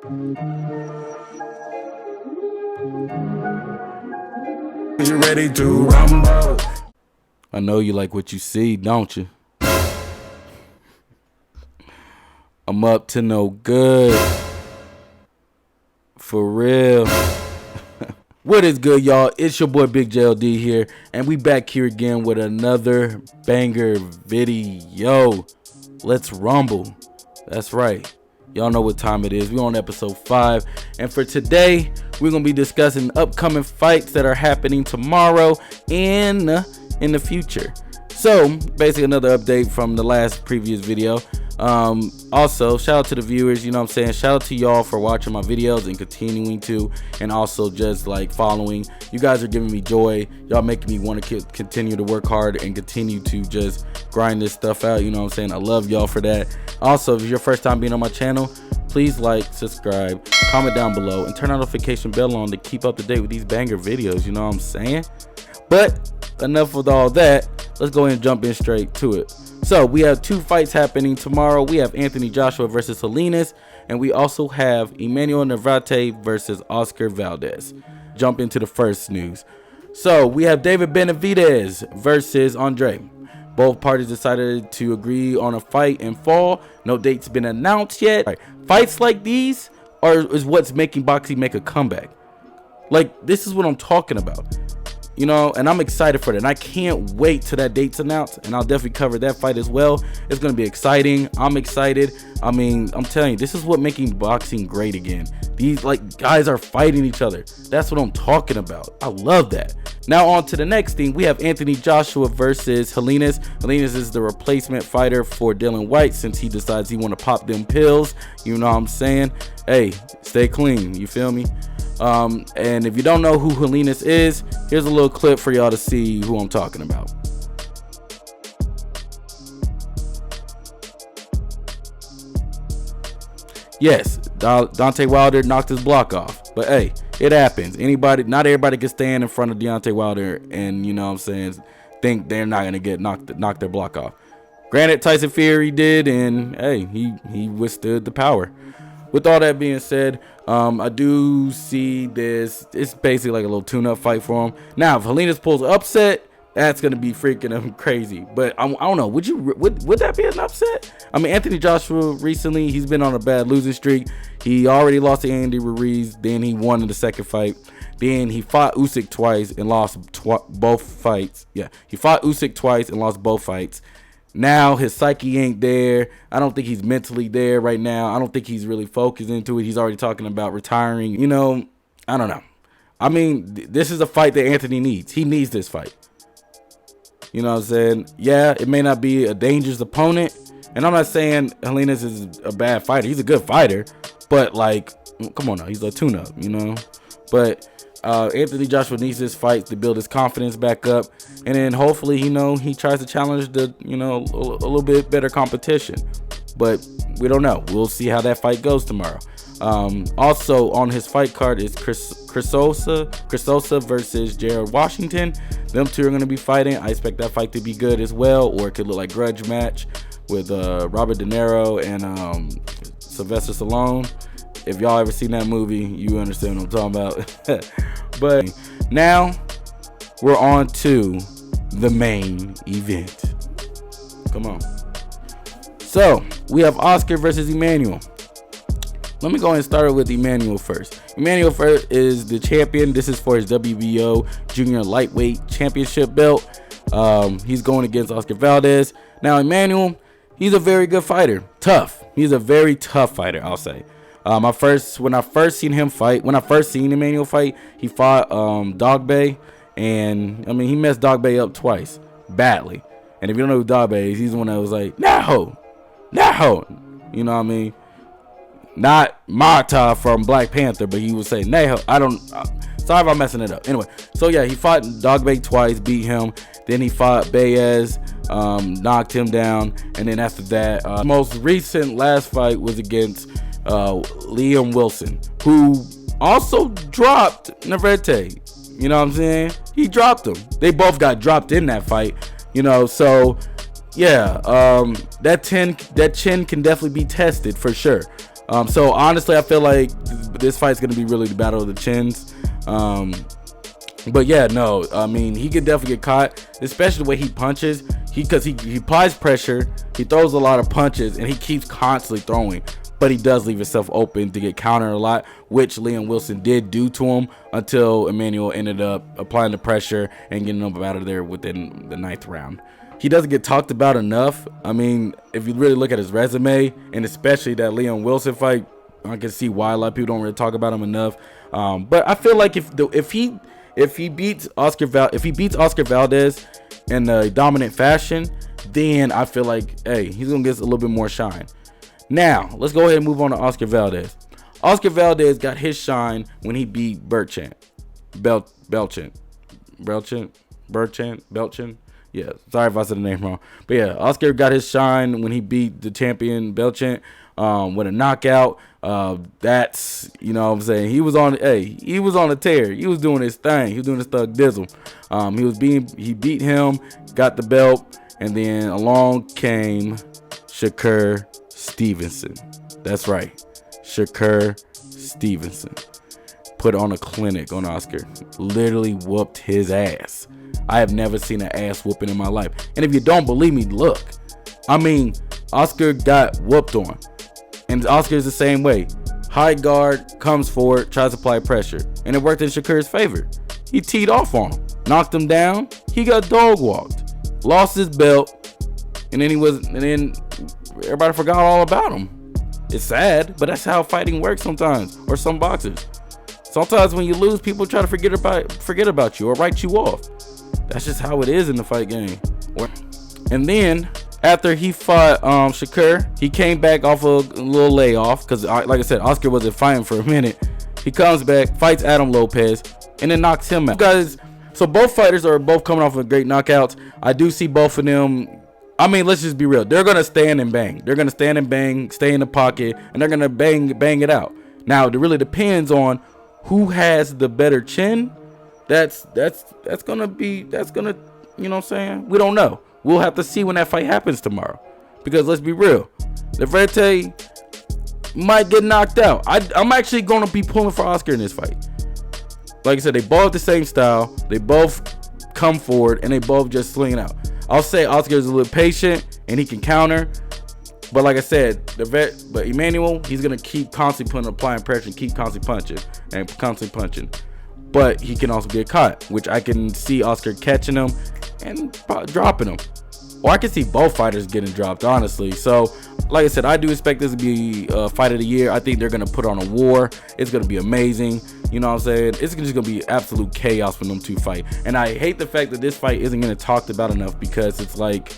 You ready to rumble? I know you like what you see, don't you? I'm up to no good. For real. What is good, y'all? It's your boy Big JLD here, and we back here again with another banger video. Let's rumble. That's right. Y'all know what time it is. We're on episode 5, and for today, we're gonna be discussing upcoming fights that are happening tomorrow and in the future. So basically another update from the last previous video. Also shout out to the viewers, you know what I'm saying, shout out to y'all for watching my videos and continuing to, and also just like following. You guys are giving me joy. Y'all making me want to continue to work hard and continue to just grind this stuff out, you know what I'm saying. I love y'all for that. Also, if it's your first time being on my channel, please like, subscribe, comment down below, and turn our notification bell on to keep up to date with these banger videos, you know what I'm saying. But enough with all that, let's go ahead and jump in straight to it. So we have 2 fights happening tomorrow. We have Anthony Joshua versus Salinas, and we also have Emanuel Navarrete versus Oscar Valdez. Jump into the first news. So we have David Benavidez versus Andre. Both parties decided to agree on a fight in fall. No date's been announced yet. Right. Fights like these is what's making boxing make a comeback. Like, this is what I'm talking about. You know, and I'm excited for that. And I can't wait till that date's announced, and I'll definitely cover that fight as well. It's going to be exciting. I'm excited. I mean, I'm telling you, this is what making boxing great again. These like guys are fighting each other. That's what I'm talking about. I love that. Now on to the next thing. We have Anthony Joshua versus Salinas. Salinas is the replacement fighter for Dylan White since he decides he want to pop them pills. You know what I'm saying? Hey, stay clean. You feel me? And if you don't know who Salinas is, here's a little clip for y'all to see who I'm talking about. Yes, Deontay Wilder knocked his block off, but hey, it happens. Not everybody can stand in front of Deontay Wilder and, you know what I'm saying, think they're not gonna get knock their block off. Granted, Tyson Fury did, and hey, he withstood the power. With all that being said, I do see this. It's basically like a little tune-up fight for him. Now, if Salinas pulls upset, that's gonna be freaking him crazy. But I don't know. Would that be an upset? I mean, Anthony Joshua recently, he's been on a bad losing streak. He already lost to Andy Ruiz. Then he won in the second fight. Then he fought Usyk twice and lost both fights. Yeah, he fought Usyk twice and lost both fights. Now his psyche ain't there. I don't think he's mentally there right now. I don't think he's really focused into it. He's already talking about retiring. You know, I don't know. I mean, this is a fight that Anthony needs. He needs this fight. You know what I'm saying? Yeah, it may not be a dangerous opponent. And I'm not saying Salinas is a bad fighter. He's a good fighter. But, like, come on now. He's a tune-up, you know? But Anthony Joshua needs this fight to build his confidence back up, and then hopefully, you know, he tries to challenge the, you know, a little bit better competition. But we don't know. We'll see how that fight goes tomorrow. Also on his fight card is Crisosa versus Jared Washington. Them two are going to be fighting. I expect that fight to be good as well, or it could look like grudge match with Robert De Niro and Sylvester Stallone. If y'all ever seen that movie, you understand what I'm talking about. But now we're on to the main event. Come on. So we have Oscar versus Emanuel. Let me go and start with Emanuel first. Emanuel first is the champion. This is for his WBO Junior Lightweight Championship belt. He's going against Oscar Valdez. Now Emanuel, he's a very good fighter. Tough. He's a very tough fighter, I'll say. When I first seen Emanuel fight, he fought Dogbe, and I mean he messed Dogbe up twice, badly. And if you don't know who Dogbe is, he's the one that was like, no, you know what I mean? Not Marta from Black Panther, but he would say Neho. Sorry if I'm messing it up. Anyway, so yeah, he fought Dogbe twice, beat him. Then he fought Baez, knocked him down, and then after that, most recent last fight was against Liam Wilson, who also dropped Navarrete. You know what I'm saying? He dropped him. They both got dropped in that fight. You know, so yeah, that chin can definitely be tested for sure. So honestly, I feel like this fight's gonna be really the battle of the chins. But yeah, no, I mean, he could definitely get caught, especially the way he punches. Because he applies pressure, he throws a lot of punches, and he keeps constantly throwing. But he does leave himself open to get countered a lot, which Liam Wilson did do to him until Emanuel ended up applying the pressure and getting him out of there within the 9th round. He doesn't get talked about enough. I mean, if you really look at his resume, and especially that Liam Wilson fight, I can see why a lot of people don't really talk about him enough. But I feel like if he beats Oscar Valdez in a dominant fashion, then I feel like, hey, he's gonna get a little bit more shine. Now let's go ahead and move on to Oscar Valdez. Oscar Valdez got his shine when he beat Belchin. Yeah, sorry if I said the name wrong, but yeah, Oscar got his shine when he beat the champion Belchin with a knockout. That's, you know what I'm saying, he was on a tear. He was doing his thing. He was doing his thug dizzle. He beat him, got the belt, and then along came Shakur Stevenson. That's right, Shakur Stevenson put on a clinic on Oscar. Literally whooped his ass. I have never seen an ass whooping in my life. And if you don't believe me, look. I mean, Oscar got whooped on. And Oscar is the same way. High guard, comes forward, tries to apply pressure. And it worked in Shakur's favor. He teed off on him. Knocked him down. He got dog walked. Lost his belt. And then everybody forgot all about him. It's sad, but that's how fighting works sometimes. Or some boxers. Sometimes when you lose, people try to forget about you or write you off. That's just how it is in the fight game. And then after he fought Shakur, he came back off a little layoff because, like I said, Oscar wasn't fighting for a minute. He comes back, fights Adam Lopez, and then knocks him out. So both fighters are both coming off of great knockouts. I do see both of them. I mean, let's just be real. They're gonna stand and bang. They're gonna stand and bang, stay in the pocket, and they're gonna bang it out. Now, it really depends on who has the better chin. That's gonna, you know what I'm saying? We don't know. We'll have to see when that fight happens tomorrow. Because let's be real, Leverte might get knocked out. I'm actually gonna be pulling for Oscar in this fight. Like I said, they both the same style. They both come forward and they both just sling it out. I'll say Oscar is a little patient and he can counter. But like I said, but Emanuel, he's gonna keep constantly applying pressure and keep constantly punching. But he can also get caught, which I can see Oscar catching him and dropping him. Or I can see both fighters getting dropped, honestly. So, like I said, I do expect this to be a fight of the year. I think they're going to put on a war. It's going to be amazing. You know what I'm saying? It's just going to be absolute chaos when them two fight. And I hate the fact that this fight isn't going to talked about enough because it's like,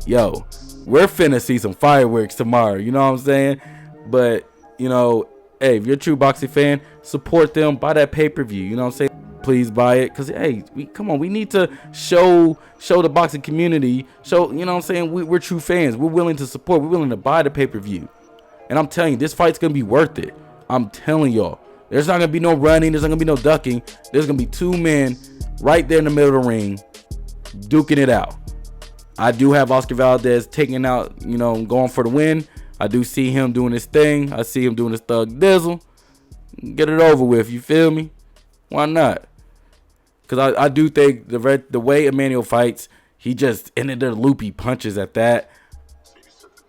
yo, we're finna see some fireworks tomorrow. You know what I'm saying? But, you know, hey, if you're a true boxing fan, support them. Buy that pay-per-view. You know what I'm saying? Please buy it. Because, hey, come on. We need to show the boxing community. You know what I'm saying? We're true fans. We're willing to support. We're willing to buy the pay-per-view. And I'm telling you, this fight's going to be worth it. I'm telling y'all. There's not going to be no running. There's not going to be no ducking. There's going to be two men right there in the middle of the ring duking it out. I do have Oscar Valdez taking out, you know, going for the win. I do see him doing his thing. I see him doing his thug dizzle. Get it over with. You feel me? Why not? Because I do think the way Emanuel fights, he just ended the loopy punches at that.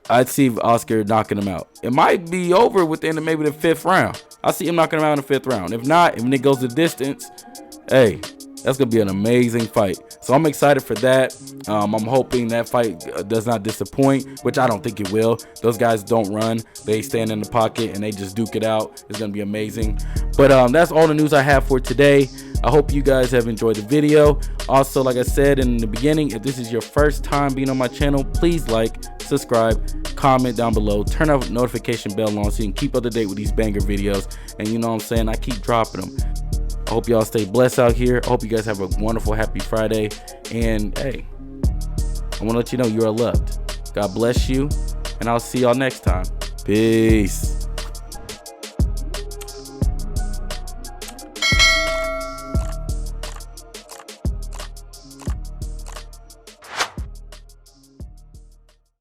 I'd see Oscar knocking him out. It might be over within maybe the 5th round. I see him knocking him out in the 5th round. If not, when it goes the distance, hey, that's going to be an amazing fight. So I'm excited for that. I'm hoping that fight does not disappoint, which I don't think it will. Those guys don't run. They stand in the pocket and they just duke it out. It's going to be amazing. But that's all the news I have for today. I hope you guys have enjoyed the video. Also, like I said in the beginning, if this is your first time being on my channel, please like, subscribe, comment down below, turn our notification bell on so you can keep up to date with these banger videos. And you know what I'm saying? I keep dropping them. I hope y'all stay blessed out here. I hope you guys have a wonderful, happy Friday. And hey, I want to let you know you are loved. God bless you. And I'll see y'all next time. Peace.